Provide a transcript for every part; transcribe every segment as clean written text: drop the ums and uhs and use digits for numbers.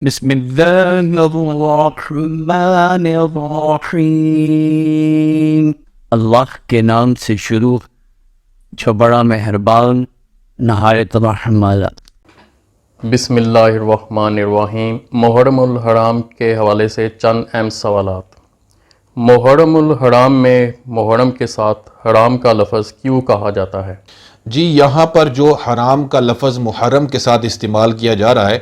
بسم اللہ الرحمن الرحیم۔ اللہ کے نام سے شروع جو بڑا مہربان نہایت رحم والا۔ بسم اللہ الرحمن الرحیم۔ محرم الحرام کے حوالے سے چند اہم سوالات۔ محرم الحرام میں محرم کے ساتھ حرام کا لفظ کیوں کہا جاتا ہے؟ جی، یہاں پر جو حرام کا لفظ محرم کے ساتھ استعمال کیا جا رہا ہے،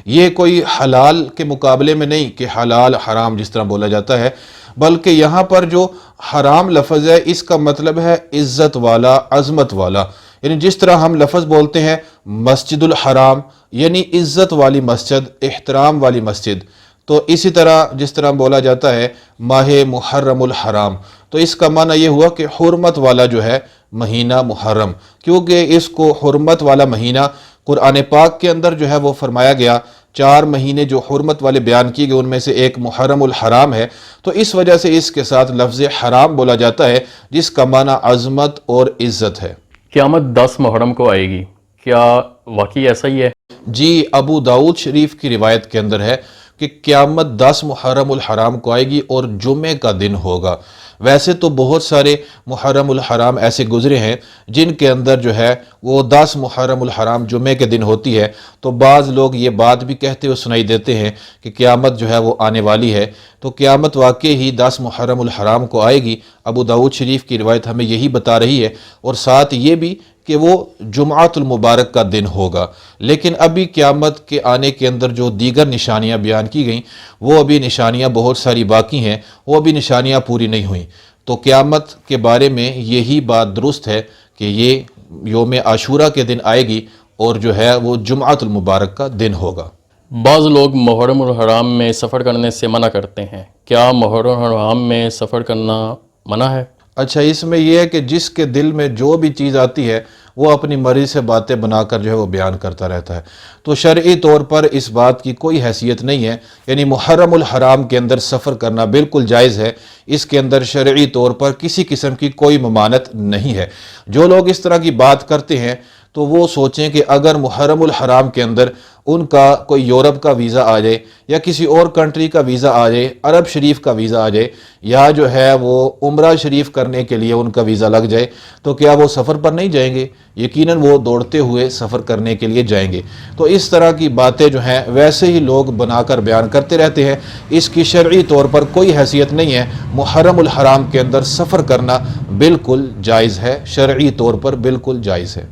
یہ کوئی حلال کے مقابلے میں نہیں کہ حلال حرام جس طرح بولا جاتا ہے، بلکہ یہاں پر جو حرام لفظ ہے اس کا مطلب ہے عزت والا، عظمت والا۔ یعنی جس طرح ہم لفظ بولتے ہیں مسجد الحرام یعنی عزت والی مسجد، احترام والی مسجد، تو اسی طرح جس طرح بولا جاتا ہے ماہ محرم الحرام، تو اس کا معنی یہ ہوا کہ حرمت والا جو ہے مہینہ محرم، کیونکہ اس کو حرمت والا مہینہ قرآن پاک کے اندر جو ہے وہ فرمایا گیا، 4 مہینے جو حرمت والے بیان کیے گئے ان میں سے ایک محرم الحرام ہے، تو اس وجہ سے اس کے ساتھ لفظ حرام بولا جاتا ہے جس کا معنی عظمت اور عزت ہے۔ قیامت 10 محرم کو آئے گی، کیا واقعی ایسا ہی ہے؟ جی، ابو داؤد شریف کی روایت کے اندر ہے کہ قیامت 10 محرم الحرام کو آئے گی اور جمعے کا دن ہوگا۔ ویسے تو بہت سارے محرم الحرام ایسے گزرے ہیں جن کے اندر جو ہے وہ 10 محرم الحرام جمعے کے دن ہوتی ہے، تو بعض لوگ یہ بات بھی کہتے ہوئے سنائی دیتے ہیں کہ قیامت جو ہے وہ آنے والی ہے، تو قیامت واقعی ہی 10 محرم الحرام کو آئے گی۔ ابو داؤد شریف کی روایت ہمیں یہی بتا رہی ہے، اور ساتھ یہ بھی کہ وہ جمعۃ المبارک کا دن ہوگا۔ لیکن ابھی قیامت کے آنے کے اندر جو دیگر نشانیاں بیان کی گئیں، وہ ابھی نشانیاں بہت ساری باقی ہیں، وہ ابھی نشانیاں پوری نہیں ہوئیں۔ تو قیامت کے بارے میں یہی بات درست ہے کہ یہ یوم عاشورہ کے دن آئے گی اور جو ہے وہ جمعۃ المبارک کا دن ہوگا۔ بعض لوگ محرم الحرام میں سفر کرنے سے منع کرتے ہیں، کیا محرم الحرام میں سفر کرنا منع ہے؟ اچھا، اس میں یہ ہے کہ جس کے دل میں جو بھی چیز آتی ہے وہ اپنی مرضی سے باتیں بنا کر جو ہے وہ بیان کرتا رہتا ہے، تو شرعی طور پر اس بات کی کوئی حیثیت نہیں ہے۔ یعنی محرم الحرام کے اندر سفر کرنا بالکل جائز ہے، اس کے اندر شرعی طور پر کسی قسم کی کوئی ممانعت نہیں ہے۔ جو لوگ اس طرح کی بات کرتے ہیں تو وہ سوچیں کہ اگر محرم الحرام کے اندر ان کا کوئی یورپ کا ویزا آ جائے یا کسی اور کنٹری کا ویزا آ جائے، عرب شریف کا ویزا آ جائے، یا جو ہے وہ عمرہ شریف کرنے کے لیے ان کا ویزا لگ جائے، تو کیا وہ سفر پر نہیں جائیں گے؟ یقیناً وہ دوڑتے ہوئے سفر کرنے کے لیے جائیں گے۔ تو اس طرح کی باتیں جو ہیں ویسے ہی لوگ بنا کر بیان کرتے رہتے ہیں، اس کی شرعی طور پر کوئی حیثیت نہیں ہے۔ محرم الحرام کے اندر سفر کرنا بالکل جائز ہے، شرعی طور پر بالکل جائز ہے۔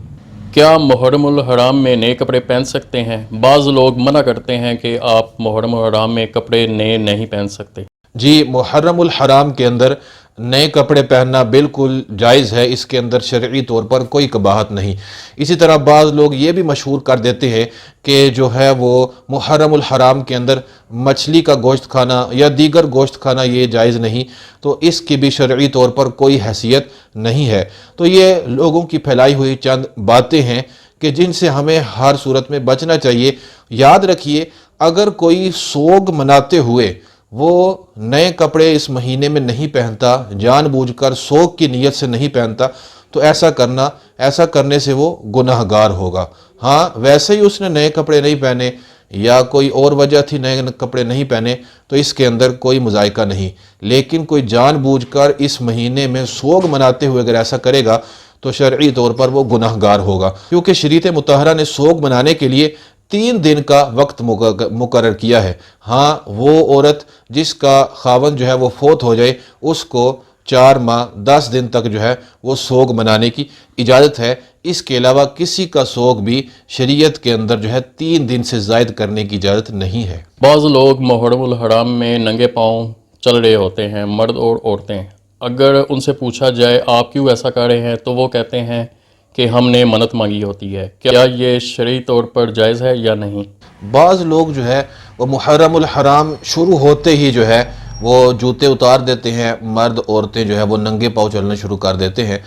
کیا محرم الحرام میں نئے کپڑے پہن سکتے ہیں؟ بعض لوگ منع کرتے ہیں کہ آپ محرم الحرام میں کپڑے نئے نہیں پہن سکتے۔ جی، محرم الحرام کے اندر نئے کپڑے پہننا بالکل جائز ہے، اس کے اندر شرعی طور پر کوئی قباحت نہیں۔ اسی طرح بعض لوگ یہ بھی مشہور کر دیتے ہیں کہ جو ہے وہ محرم الحرام کے اندر مچھلی کا گوشت کھانا یا دیگر گوشت کھانا یہ جائز نہیں، تو اس کی بھی شرعی طور پر کوئی حیثیت نہیں ہے۔ تو یہ لوگوں کی پھیلائی ہوئی چند باتیں ہیں کہ جن سے ہمیں ہر صورت میں بچنا چاہیے۔ یاد رکھیے، اگر کوئی سوگ مناتے ہوئے وہ نئے کپڑے اس مہینے میں نہیں پہنتا، جان بوجھ کر سوگ کی نیت سے نہیں پہنتا، تو ایسا کرنے سے وہ گناہ گار ہوگا۔ ہاں، ویسے ہی اس نے نئے کپڑے نہیں پہنے یا کوئی اور وجہ تھی نئے کپڑے نہیں پہنے، تو اس کے اندر کوئی مذائقہ نہیں۔ لیکن کوئی جان بوجھ کر اس مہینے میں سوگ مناتے ہوئے اگر ایسا کرے گا تو شرعی طور پر وہ گناہ گار ہوگا، کیونکہ شریعت مطہرہ نے سوگ منانے کے لیے 3 دن کا وقت مقرر کیا ہے۔ ہاں، وہ عورت جس کا خاوند جو ہے وہ فوت ہو جائے، اس کو 4 ماہ 10 دن تک جو ہے وہ سوگ منانے کی اجازت ہے۔ اس کے علاوہ کسی کا سوگ بھی شریعت کے اندر جو ہے 3 دن سے زائد کرنے کی اجازت نہیں ہے۔ بعض لوگ محرم الحرام میں ننگے پاؤں چل رہے ہوتے ہیں، مرد اور عورتیں۔ اگر ان سے پوچھا جائے آپ کیوں ایسا کر رہے ہیں تو وہ کہتے ہیں کہ ہم نے منت مانگی ہوتی ہے۔ کیا یہ شرعی طور پر جائز ہے یا نہیں؟ بعض لوگ جو ہے وہ محرم الحرام شروع ہوتے ہی جو ہے وہ جوتے اتار دیتے ہیں، مرد عورتیں جو ہے وہ ننگے پاؤں چلنا شروع کر دیتے ہیں۔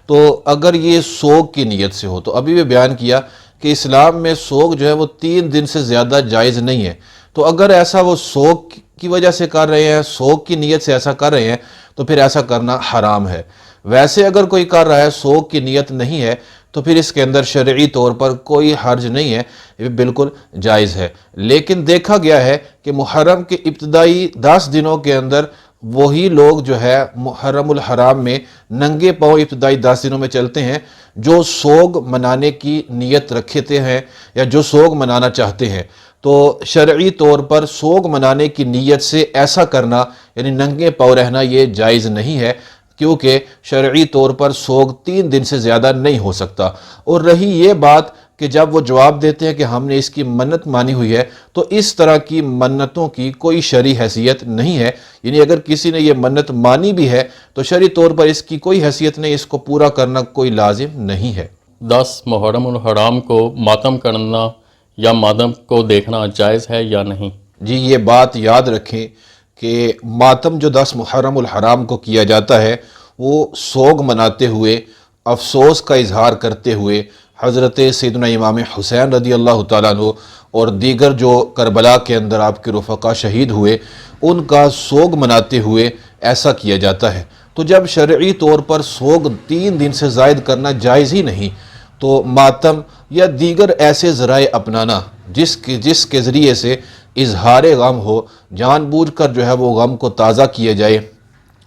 تو اگر یہ سوگ کی نیت سے ہو، تو ابھی بھی بیان کیا کہ اسلام میں سوگ جو ہے وہ 3 دن سے زیادہ جائز نہیں ہے، تو اگر ایسا وہ سوگ کی وجہ سے کر رہے ہیں، سوگ کی نیت سے ایسا کر رہے ہیں، تو پھر ایسا کرنا حرام ہے۔ ویسے اگر کوئی کر رہا ہے سوگ کی نیت نہیں ہے تو پھر اس کے اندر شرعی طور پر کوئی حرج نہیں ہے، یہ بالکل جائز ہے۔ لیکن دیکھا گیا ہے کہ محرم کے ابتدائی 10 دنوں کے اندر وہی لوگ جو ہے محرم الحرام میں ننگے پاؤں ابتدائی 10 دنوں میں چلتے ہیں جو سوگ منانے کی نیت رکھتے ہیں یا جو سوگ منانا چاہتے ہیں۔ تو شرعی طور پر سوگ منانے کی نیت سے ایسا کرنا یعنی ننگے پاؤں رہنا یہ جائز نہیں ہے، کیونکہ شرعی طور پر سوگ 3 دن سے زیادہ نہیں ہو سکتا۔ اور رہی یہ بات کہ جب وہ جواب دیتے ہیں کہ ہم نے اس کی منت مانی ہوئی ہے، تو اس طرح کی منتوں کی کوئی شرعی حیثیت نہیں ہے، یعنی اگر کسی نے یہ منت مانی بھی ہے تو شرعی طور پر اس کی کوئی حیثیت نہیں، اس کو پورا کرنا کوئی لازم نہیں ہے۔ 10 محرم الحرام کو ماتم کرنا یا ماتم کو دیکھنا جائز ہے یا نہیں؟ جی یہ بات یاد رکھیں کہ ماتم جو 10 محرم الحرام کو کیا جاتا ہے وہ سوگ مناتے ہوئے، افسوس کا اظہار کرتے ہوئے حضرت سیدنا امام حسین رضی اللہ تعالیٰ عنہ اور دیگر جو کربلا کے اندر آپ کے رفقا شہید ہوئے ان کا سوگ مناتے ہوئے ایسا کیا جاتا ہے۔ تو جب شرعی طور پر سوگ 3 دن سے زائد کرنا جائز ہی نہیں، تو ماتم یا دیگر ایسے ذرائع اپنانا جس کے ذریعے سے اظہار غم ہو، جان بوجھ کر جو ہے وہ غم کو تازہ کیا جائے،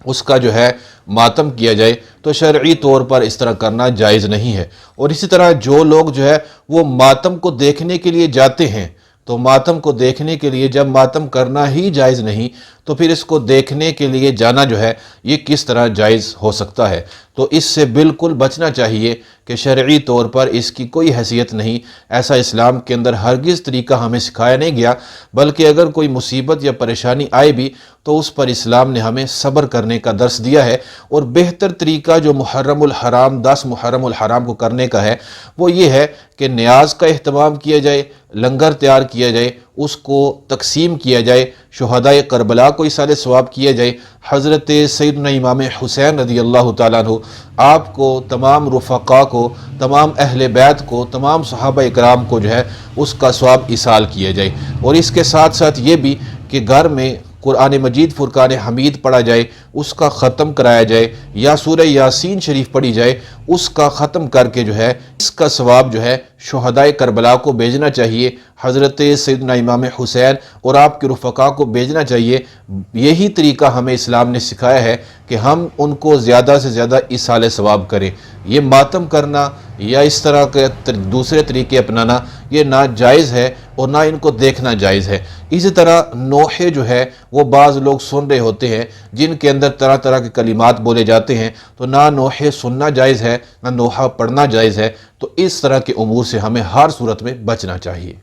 اس کا جو ہے ماتم کیا جائے، تو شرعی طور پر اس طرح کرنا جائز نہیں ہے۔ اور اسی طرح جو لوگ جو ہے وہ ماتم کو دیکھنے کے لیے جاتے ہیں، تو ماتم کو دیکھنے کے لیے جب ماتم کرنا ہی جائز نہیں تو پھر اس کو دیکھنے کے لیے جانا جو ہے یہ کس طرح جائز ہو سکتا ہے؟ تو اس سے بالکل بچنا چاہیے کہ شرعی طور پر اس کی کوئی حیثیت نہیں، ایسا اسلام کے اندر ہرگز طریقہ ہمیں سکھایا نہیں گیا، بلکہ اگر کوئی مصیبت یا پریشانی آئے بھی تو اس پر اسلام نے ہمیں صبر کرنے کا درس دیا ہے۔ اور بہتر طریقہ جو محرم الحرام 10 محرم الحرام کو کرنے کا ہے وہ یہ ہے کہ نیاز کا اہتمام کیا جائے، لنگر تیار کیا جائے، اس کو تقسیم کیا جائے، شہدائے کربلا کو ایصال ثواب کیا جائے، حضرت سیدنا امام حسین رضی اللہ تعالیٰ عنہ آپ کو، تمام رفقا کو، تمام اہل بیت کو، تمام صحابہ اکرام کو جو ہے اس کا ثواب ایصال کیا جائے۔ اور اس کے ساتھ ساتھ یہ بھی کہ گھر میں قرآن مجید فرقان حمید پڑھا جائے، اس کا ختم کرایا جائے، یا سورہ یاسین شریف پڑھی جائے، اس کا ختم کر کے جو ہے اس کا ثواب جو ہے شہدائے کربلا کو بھیجنا چاہیے، حضرت سیدنا امام حسین اور آپ کے رفقا کو بھیجنا چاہیے۔ یہی طریقہ ہمیں اسلام نے سکھایا ہے کہ ہم ان کو زیادہ سے زیادہ ایصال ثواب کریں۔ یہ ماتم کرنا یا اس طرح کے دوسرے طریقے اپنانا یہ نہ جائز ہے اور نہ ان کو دیکھنا جائز ہے۔ اسی طرح نوحے جو ہے وہ بعض لوگ سن رہے ہوتے ہیں جن کے اندر طرح طرح کے کلمات بولے جاتے ہیں، تو نہ نوحے سننا جائز ہے نہ نوحہ پڑھنا جائز ہے۔ تو اس طرح کے امور سے ہمیں ہر صورت میں بچنا چاہیے۔